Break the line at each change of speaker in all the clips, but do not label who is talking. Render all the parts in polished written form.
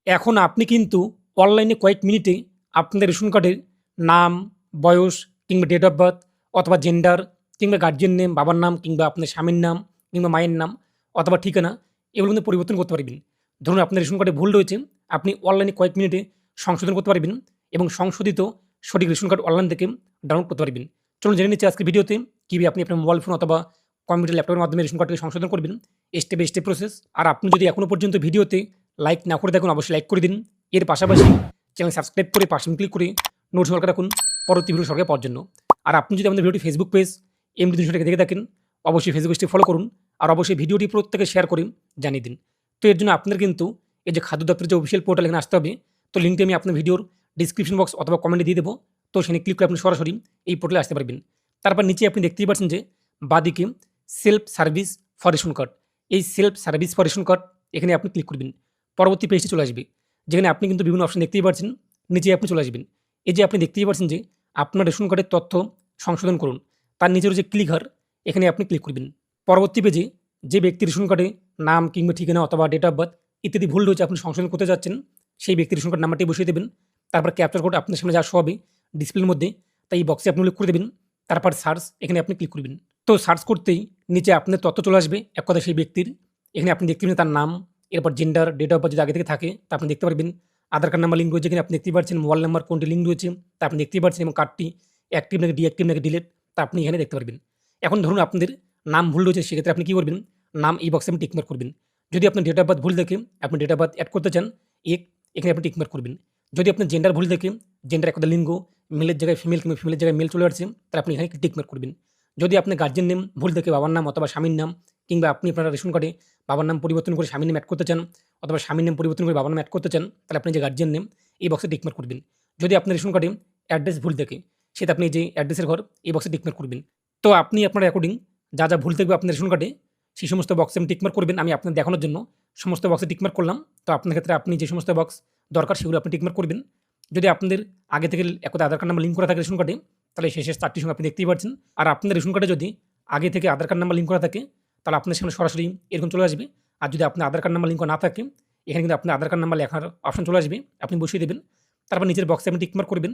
এখন আপনি কিন্তু অনলাইনে কয়েক মিনিটে আপনাদের রেশন কার্ডের নাম, বয়স কিংবা ডেট অফ বার্থ অথবা জেন্ডার কিংবা গার্জিয়ান নেম, বাবার নাম কিংবা আপনার স্বামীর নাম কিংবা মায়ের নাম অথবা ঠিকানা এগুলো কিন্তু পরিবর্তন করতে পারবেন। ধরুন আপনার রেশন কার্ডে ভুল রয়েছে, আপনি অনলাইনে কয়েক মিনিটে সংশোধন করতে পারবেন এবং সংশোধিত সঠিক রেশন কার্ড অনলাইন থেকে ডাউনলোড করতে পারবেন। চলুন জেনে নিচ্ছি আজকের ভিডিওতে কীভাবে আপনি আপনার মোবাইল ফোন অথবা কম্পিউটার, ল্যাপটপের মাধ্যমে রেশন কার্ডকে সংশোধন করবেন, স্টেপ বাই স্টেপ প্রসেস। আর আপনি যদি এখনও পর্যন্ত ভিডিওতে লাইক না করে থাকুন অবশ্যই লাইক করে দিন। এর পাশাপাশি চ্যানেল সাবস্ক্রাইব করে পাশে ক্লিক করে নোট সরকার রাখুন পরবর্তী ভিডিও সরকার পাওয়ার জন্য। আর আপনি যদি আমাদের ভিডিওটি ফেসবুক পেজ এমডি 200 থেকে দেখে থাকেন অবশ্যই ফেসবুক পেজটি ফলো করুন আর অবশ্যই ভিডিওটি প্রত্যেকে শেয়ার করে জানিয়ে দিন। তো এর জন্য আপনার কিন্তু এই যে খাদ্য দপ্তরের যে অফিসিয়াল পোর্টাল এখানে আসতে হবে। তো লিঙ্কটি আমি আপনার ভিডিওর ডিসক্রিপশন বক্স অথবা কমেন্টে দিয়ে দেবো। তো সেখানে ক্লিক করে আপনি সরাসরি এই পোর্টালে আসতে পারবেন। তারপর নিচে আপনি দেখতেই পাচ্ছেন যে বাদিকে self service for ration card, এই self service for ration card এখানে আপনি ক্লিক করবেন। পরবর্তী পেজটি চলে আসবে যেখানে আপনি কিন্তু বিভিন্ন অপশন দেখতেই পাচ্ছেন। নিচে আপনি চলে আসবেন, এই যে আপনি দেখতেই পাচ্ছেন যে আপনার রেশন কার্ডের তথ্য সংশোধন করুন, তার নিচের যে ক্লিক হার এখানে আপনি ক্লিক করবেন। পরবর্তী পেজে যে ব্যক্তির রেশন কার্ডে নাম কিংবা ঠিকানা অথবা ডেট অফ বার্থ ইত্যাদি ভুল রয়েছে আপনি সংশোধন করতে যাচ্ছেন, সেই ব্যক্তির রেশন কার্ড নাম্বারটি বসিয়ে দেবেন। তারপর ক্যাপচার কোড আপনার সামনে যা শো হবে ডিসপ্লের মধ্যে, তাই এই বক্সে আপনি উল্লেখ করে দেবেন। তারপর সার্চ এখানে আপনি ক্লিক করবেন। তো সার্চ করতেই নিচে আপনার তথ্য চলে আসবে এক কথা সেই ব্যক্তির। এখানে আপনি দেখতে পাবেন তার নাম, এরপর জেন্ডার, ডেট অফ বার্থ যদি আগে থেকে থাকে তা আপনি দেখতে পারবেন। আধার কার্ড নাম্বার লিঙ্ক রয়েছে এখানে আপনি দেখতেই পাচ্ছেন। মোবাইল নাম্বার কোনটি লিঙ্ক রয়েছে তা আপনি দেখতেই পাচ্ছেন এবং কার্ডটি অ্যাক্টিভ নাকি ডিঅ্যাক্টিভ নাকি ডিলেট তা আপনি এখানে দেখতে পারবেন। এখন ধরুন আপনাদের নাম ভুল রয়েছে, সেক্ষেত্রে আপনি কী করবেন, নাম এই বক্সে আপনি টিকমার্ক করবেন। যদি আপনার ডেট অফ বার্থ ভুল দেখে আপনি ডেট অফ বার্থ অ্যাড করতে চান এখানে আপনি টিকমার্ক করবেন। যদি আপনার জেন্ডার ভুল দেখে জেন্ডার একটা লিঙ্গ মেলের জায়গায় ফিমেল কিংবা ফিমেলের জায়গায় মেল চলে আসছে তাহলে আপনি এখানে টিকমার্ক করবেন। যদি আপনার গার্জিয়ান নেম ভুল দেখে বাবার নাম অথবা স্বামীর নাম কিংবা আপনি আপনার রেশন কার্ডে বাবার নাম পরিবর্তন করে স্বামীর নাম অ্যাড করতে চান অথবা স্বামীর নাম পরিবর্তন করে বাবার নাম অ্যাড করতে চান তাহলে আপনি যে গার্জিয়ান নেম এই বক্সে টিকমার্ক করবেন। যদি আপনার রেশন কার্ডে অ্যাড্রেস ভুল দেখে সেটা আপনি যে অ্যাড্রেসের ঘর এই বক্সে টিকমার্ক করবেন। তো আপনি আপনার অ্যাকর্ডিং যা যা ভুল থাকবে আপনার রেশন কার্ডে সেই সমস্ত বক্সে আপনি টিকমার্ক করবেন। আমি আপনার দেখানোর জন্য সমস্ত বক্সে টিকমার্ক করলাম। তো আপনার ক্ষেত্রে আপনি যে সমস্ত বক্স দরকার সেগুলো আপনি টিকমার্ক করবেন। যদি আপনাদের আগে থেকে একটা আধার কার্ড নাম্বার লিঙ্ক করা থাকে রেশন কার্ডে তাহলে শেষের 4টি সংখ্যা আপনি দেখতেই পাচ্ছেন। আর আপনার রেশন কার্ডে যদি আগে থেকে আধার কার্ড নাম্বার লিঙ্ক করা থাকে তাহলে আপনার সামনে সরাসরি এরকম চলে আসবে। আর যদি আপনার আধার কার্ড নাম্বার লিঙ্ক করা না থাকে এখানে কিন্তু আপনার আধার কার্ড নাম্বার লেখার অপশন চলে আসবে, আপনি বসিয়ে দেবেন। তারপর নিজের বক্সে আপনি টিকমার্ক করবেন।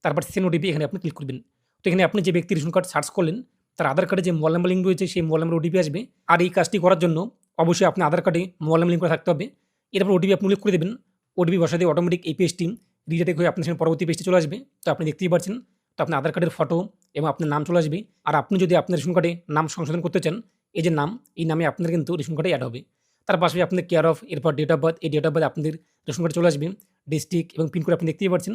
তারপর সেন্ড ওটিপি এখানে আপনি ক্লিক করবেন। তো এখানে আপনি যে ব্যক্তির রেশন কার্ড সার্চ করলেন তার আধার কার্ডে যে মোবাইল নাম্বার লিঙ্ক রয়েছে সেই মোবাইল নাম্বার ওটিপি আসবে। আর এই কাজটি করার জন্য অবশ্যই আপনার আধার কার্ডে মোবাইল নাম্বার লিঙ্ক করা থাকতে হবে। এরপর ওটিপি আপনি উল্লেখ করে দেবেন। ওটিপি বসাতে অটোমেটিক এই পেজটি রিডাইরেক্ট হয়ে আপনার সামনে পরবর্তী পেজটি চলে আসবে। তো আপনি দেখতেই পাচ্ছেন। তো আপনার আধার কার্ডের ফটো এবং আপনার নাম চলে আসবে। আর আপনি যদি আপনার রেশন কার্ডে নাম সংশোধন করতে চান এই যে নাম, এই নামে আপনার কিন্তু রেশন কার্ডে অ্যাড হবে। তার পাশে আপনার কেয়ার অফ, এরপর ডেট অফ বার্থ, এই ডেট অফ বার্থ আপনাদের রেশন কার্ডে চলে আসবে। ডিস্ট্রিক্ট এবং পিনকোড আপনি দেখতেই পাচ্ছেন।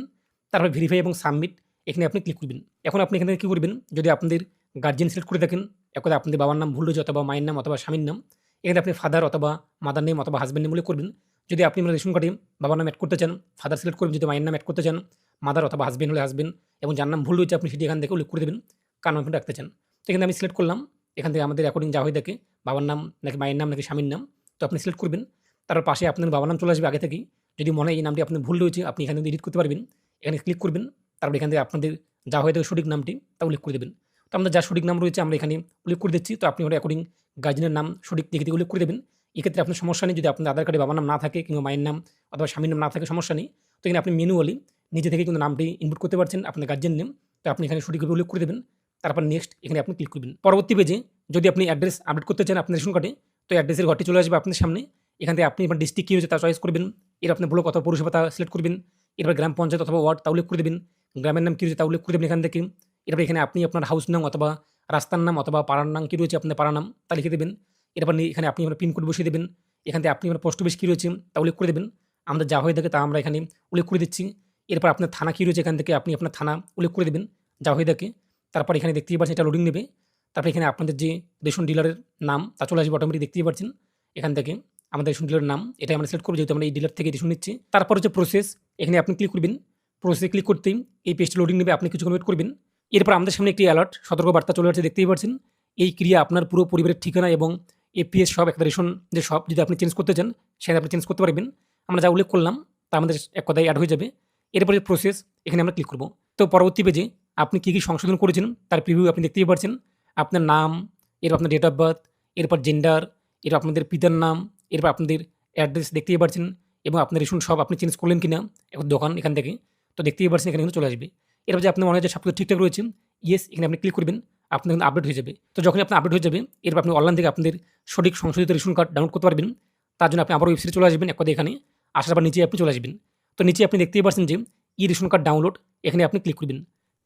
তারপর ভেরিফাই এবং সাবমিট এখানে আপনি ক্লিক করবেন। এখন আপনি এখানে কী করবেন, যদি আপনাদের গার্জিয়ান সিলেক্ট করে থাকেন একদা আপনাদের বাবার নাম ভুল রয়েছে অথবা মায়ের নাম অথবা স্বামীর নাম, এখানে আপনি ফাদার অথবা মাদার নেম অথবা হাজব্যান্ড নেম উল্লেখ করবেন। যদি আপনি আপনার রেশন কার্ডে বাবার নাম অ্যাড করতে চান ফাদার সিলেক্ট করবেন, যদি মায়ের নাম অ্যাড করতে চান মাদার অথবা হাজব্যান্ড হলে হাজব্যান্ড, এবং যার নাম ভুল রয়েছে আপনি সেটি এখান থেকে উল্লেখ করে দেবেন কার নাম আপনি রাখতে চান। তো এখানে আমি সিলেক্ট করলাম। এখান থেকে আমাদের অ্যাকর্ডিং যা হয়ে থাকে বাবার নাম নাকি মায়ের নাম নাকি স্বামীর নাম, তো আপনি সিলেক্ট করবেন। তারপর পাশে আপনার বাবার নাম চলে আসবে আগে থেকেই। যদি মনে হয় এই নামটি আপনার ভুল রয়েছে আপনি এখানে এডিট করতে পারবেন। এখানে ক্লিক করবেন। তারপর এখান থেকে আপনাদের যা হয়ে থাকে সঠিক নামটি তা উল্লেখ করে দেবেন। তো আমাদের যা সঠিক নাম রয়েছে আমরা এখানে উল্লেখ করে দিচ্ছি। তো আপনি ওটা অ্যাকর্ডিং গার্জিয়ানের নাম সঠিক দেখে উল্লেখ করে দেবেন। এক্ষেত্রে আপনার সমস্যা নেই। যদি আপনার আধার কার্ডে বাবার নাম না থাকে কিংবা মায়ের নাম অথবা স্বামীর নাম না থাকে সমস্যা নেই। তো এখানে আপনি ম্যানুয়ালি নিজে থেকে কিন্তু নামটি ইনপুট করতে পারছেন আপনার গার্জিয়ান নেম। তো আপনি এখানে সঠিকভাবে উল্লেখ করে দেবেন। তারপর নেক্সট এখানে আপনি ক্লিক করবেন। পরবর্তী পেজে যদি আপনি অ্যাড্রেস আপডেট করতে চান আপনার রেশন কার্ডে তো অ্যাড্রেসের ঘরটি চলে আসবে আপনার সামনে। এখান থেকে আপনি আপনার ডিস্ট্রিক্ট কী হয়েছে তা চয়েস করবেন। এর আপনার ব্লক অথবা পৌরসভা তা সিলেক্ট করবেন। এরপর গ্রাম পঞ্চায়েত অথবা ওয়ার্ড তা উল্লেখ করে দেবেন। গ্রামের নাম কী রয়েছে তা উল্লেখ করে দেবেন এখান থেকে। এরপর এখানে আপনি আপনার হাউস নাম অথবা রাস্তার নাম অথবা পাড়ার নাম কী রয়েছে আপনার পাড়ার নাম তা লিখে দেবেন। এরপর এখানে আপনি আপনার পিনকোড বসিয়ে দেবেন। এখান থেকে আপনি আপনার পোস্ট অফিস কী রয়েছে তা উল্লেখ করে দেবেন। আমাদের যা হয়ে থাকে তা আমরা এখানে উল্লেখ করে দিচ্ছি। এরপর আপনার থানা কী রয়েছে এখান থেকে আপনি আপনার থানা উল্লেখ করে দেবেন যা হয়ে থাকে। তারপর এখানে দেখতেই পাচ্ছেন এটা লোডিং নেবে। তারপর এখানে আপনাদের যে রেশন ডিলারের নাম তা চলে আসবে অটোমেটিক দেখতেই পাচ্ছেন। এখান থেকে আমাদের রেশন ডিলারের নাম এটাই আমরা সিলেক্ট করবো যেহেতু আমরা এই ডিলার থেকে রেশন নিচ্ছি। তারপর হচ্ছে প্রসেস, এখানে আপনি ক্লিক করবেন। প্রসেসে ক্লিক করতেই এই পেজটি লোডিং নেবে, আপনি কিছুক্ষণ ওয়েট করবেন। এরপর আমাদের সামনে একটি অ্যালার্ট সতর্ক বার্তা চলে আসছে দেখতেই পাচ্ছেন। এই ক্রিয়া আপনার পুরো পরিবারের ঠিকানা এবং এপিএস সব একটা রেশন যে সব যদি আপনি চেঞ্জ করতে চান সেখানে আপনি চেঞ্জ করতে পারবেন। আমরা যা উল্লেখ করলাম তা আমাদের এক কথায় অ্যাড হয়ে যাবে। এরপরে প্রসেস এখানে আমরা ক্লিক করব। তো পরবর্তী পেজে আপনি কী কী সংশোধন করেছেন তার প্রিভিউ আপনি দেখতেই পাচ্ছেন। আপনার নাম, এরপর আপনার ডেট অফ বার্থ, এরপর জেন্ডার, এরপর আপনাদের পিতার নাম, এরপর আপনাদের অ্যাড্রেস দেখতেই পাচ্ছেন। এবং আপনার রেশন সব আপনি চেঞ্জ করলেন কিনা এখন দোকান এখান থেকে, তো দেখতেই পাচ্ছেন এখানে কিন্তু চলে আসবে। এরপর যে আপনার মনে হয় যে সব কিছু ঠিকঠাক রয়েছে, ইয়েস এখানে আপনি ক্লিক করবেন, আপনার কিন্তু আপডেট হয়ে যাবে। তো যখনই আপনার আপডেট হয়ে যাবে, এরপর আপনি অনলাইন থেকে আপনাদের সঠিক সংশোধিত রেশন কার্ড ডাউনলোড করতে পারবেন। তার জন্য আপনি আবার ওয়েবসাইটে চলে আসবেন, এক কথায় এখানে আসার পর নিচে আপনি চলে আসবেন। তো নিচে আপনি দেখতেই পাচ্ছেন যে ই রেশন কার্ড ডাউনলোড, এখানে আপনি ক্লিক করবেন।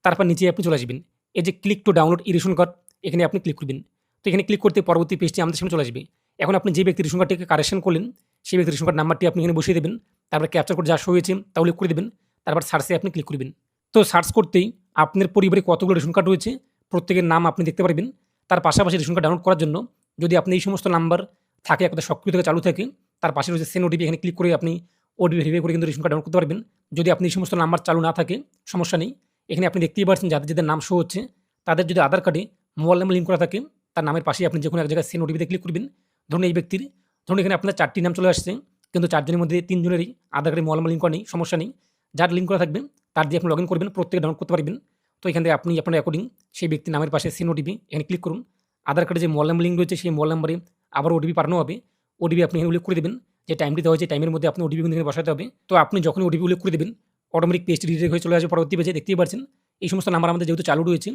তারপর নিচে আপনি চলে আসবেন, এই যে click to download E ration card, এখানে আপনি ক্লিক করবেন। তো এখানে ক্লিক করতে পরবর্তী পেজটি আমাদের সামনে চলে আসবে। এখন আপনি যে ব্যক্তির রেশন কার্ডটিকে কারেকশন করলেন, সেই ব্যক্তির রেশন কার্ড নাম্বারটি আপনি এখানে বসিয়ে দেবেন। তারপরে ক্যাপচার কোড যা শো হয়েছে তা উল্লেখ করে দেবেন। তারপর সার্চে আপনি ক্লিক করবেন। তো সার্চ করতেই আপনার পরিবারে কতগুলো রেশন কার্ড রয়েছে প্রত্যেকের নাম আপনি দেখতে পারবেন। তার পাশাপাশি রেশন কার্ড ডাউনলোড করার জন্য যদি আপনি এই সমস্ত নাম্বার থাকে একটা সক্রিয় থেকে চালু থাকে, তার পাশে রয়েছে সেন্ড ওটিপি, এখানে ক্লিক করে আপনি ওটিপি ভেরিফাই করে কিন্তু রেশন কার্ড ডাউনলোড করতে পারবেন। যদি আপনি এই সমস্ত নাম্বার চালু না থাকে সমস্যা নেই। এখানে আপনি দেখতেই পাচ্ছেন যাদের যাদের নাম শো হচ্ছে, তাদের যদি আধার কার্ডে মোবাইল নাম্বার লিঙ্ক করা থাকে, তার নামের পাশেই আপনি যে কোনো এক জায়গায় সেন্ড ওটিপিতে ক্লিক করবেন। ধরুন এই ব্যক্তির, ধরুন এখানে আপনার 4টি নাম চলে আসছে, কিন্তু 4 জনের মধ্যে 3 জনেরই আধার কার্ডে মোবাইল নাম্বার লিঙ্ক করা নেই, সমস্যা নেই। যার লিঙ্ক করা থাকবে তার দিয়ে আপনি লগ ইন করবেন, প্রত্যেকে ডাউনলোড করতে পারবেন। তো এখান থেকে আপনি আপনার অ্যাকর্ডিং সেই ব্যক্তির নামের পাশে সেন্ড ওটিপি এখানে ক্লিক করুন। আধার কার্ডে যে মোবাইল নাম্বার লিঙ্ক রয়েছে সেই মোবাইল নাম্বারে আবার ওটিপি পাঠানো হবে। ওটিপি আপনি এখানে উল্লেখ করে দেবেন, যে টাইমটি দেওয়া হয়েছে টাইমের মধ্যে আপনি ওটিপি কিন্তু এখানে বসাতে হবে। তো আপনি যখনই ওটিপি উল্লেখ করে দেবেন, অটোমেটিক পেজটি রিডাইরেক্ট হয়ে চলে আসবে পরবর্তী পেজে। দেখতেই পাচ্ছেন এই সমস্ত নাম্বার আমাদের যেহেতু চালু রয়েছে,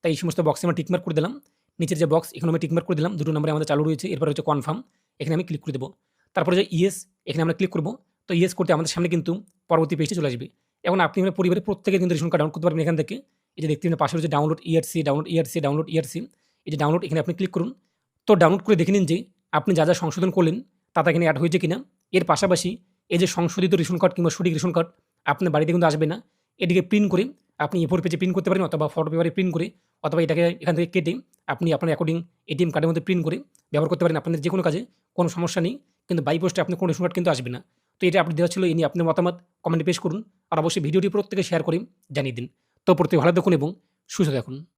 তাই এই সমস্ত বক্সে আমরা টিকমার্ক করে দিলাম। নিচের যে বক্স এখানে আমি টিকমার্ক করে দিলাম, দুটো নাম্বারে আমাদের চালু রয়েছে। এরপর হচ্ছে কনফার্ম, এখানে আমি ক্লিক করে দেবো। তারপরে যে ইয়েস, এখানে আমরা ক্লিক করবো। তো ইয়েস করতে আমাদের সামনে কিন্তু পরবর্তী পেজটি চলে আসবে। এখন আপনি আপনার পরিবারের প্রত্যেকে কিন্তু রেশন কার্ড ডাউনলোড করতে পারবেন এখান থেকে। এই যে দেখতে পাচ্ছেন পাশে রয়েছে download ERC, download ERC, download ERC, এই যে ডাউনলোড, এখানে আপনি ক্লিক করুন। তো ডাউনলোড করে দেখে নিন যে আপনি যা যা সংশোধন করলেন তা এখানে অ্যাড হয়েছে কিনা। এর পাশাপাশি এই যে সংশোধিত রেশন কার্ড কিংবা সঠিক রেশন কার্ড আপনার বাড়িতে কিন্তু আসবে না, এটিকে প্রিন্ট করে আপনি এ4 পেজে প্রিন্ট করতে পারেন, অথবা ফটো পেপারে প্রিন্ট করে, অথবা এটাকে এখান থেকে কেটে আপনি আপনার অ্যাকর্ডিং এটিএম কার্ডের মধ্যে প্রিন্ট করে ব্যবহার করতে পারেন আপনাদের যে কোনো কাজে, কোনো সমস্যা নেই। কিন্তু বাই পোস্টে আপনার কোনো রেশন কার্ড কিন্তু আসবে না। তো এটা আপনি দেওয়া ছিল, এ নিয়ে আপনার মতামত কমেন্টে পেশ করুন। আর অবশ্যই ভিডিওটি প্রত্যেকে শেয়ার করে জানিয়ে দিন। তো প্রত্যেকে ভালো থাকুন এবং সুস্থ থাকুন।